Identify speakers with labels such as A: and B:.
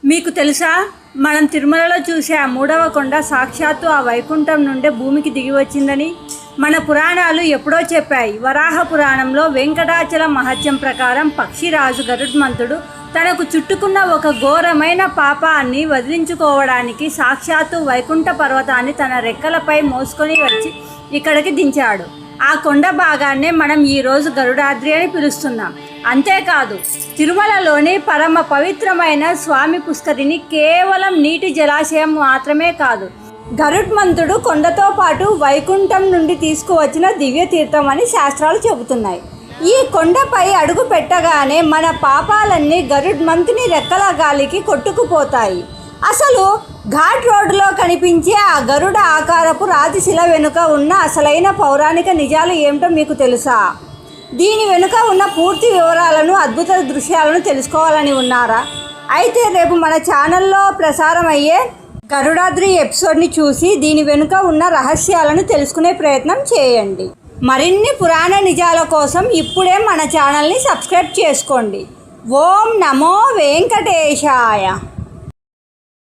A: మీకు తెలుసా, మనం తిరుమలలో చూసే ఆ మూడవ కొండ సాక్షాత్తు ఆ వైకుంఠం నుండే భూమికి దిగి వచ్చిందని మన పురాణాలు ఎప్పుడో చెప్పాయి. వరాహ పురాణంలో వెంకటాచల మహత్యం ప్రకారం పక్షిరాజు గరుడ్మంతుడు తనకు చుట్టుకున్న ఒక ఘోరమైన పాపాన్ని వదిలించుకోవడానికి సాక్షాత్తు వైకుంఠ పర్వతాన్ని తన రెక్కలపై మోసుకొని వచ్చి ఇక్కడికి దించాడు. ఆ కొండ భాగాన్నే మనం ఈరోజు గరుడాద్రి అని పిలుస్తున్నాం. అంతేకాదు, తిరుమలలోని పరమ పవిత్రమైన స్వామి పుష్కరిణి కేవలం నీటి జలాశయం మాత్రమే కాదు, గరుడ్మంతుడు కొండతో పాటు వైకుంఠం నుండి తీసుకువచ్చిన దివ్య తీర్థం అని శాస్త్రాలు చెబుతున్నాయి. ఈ కొండపై అడుగు పెట్టగానే మన పాపాలన్నీ గరుడ్మంతుని రెక్కల గాలికి కొట్టుకుపోతాయి. అసలు ఘాట్ రోడ్డులో కనిపించే ఆ గరుడ ఆకారపు రాతి శిల వెనుక ఉన్న అసలైన పౌరాణిక నిజాలు ఏమిటో మీకు తెలుసా? దీని వెనుక ఉన్న పూర్తి వివరాలను, అద్భుత దృశ్యాలను తెలుసుకోవాలని ఉన్నారా? అయితే రేపు మన ఛానల్లో ప్రసారం అయ్యే గరుడాద్రి ఎపిసోడ్ని చూసి దీని వెనుక ఉన్న రహస్యాలను తెలుసుకునే ప్రయత్నం చేయండి. మరిన్ని పురాణ నిజాల కోసం ఇప్పుడే మన ఛానల్ని సబ్స్క్రైబ్ చేసుకోండి. ఓం నమో వెంకటేశాయ.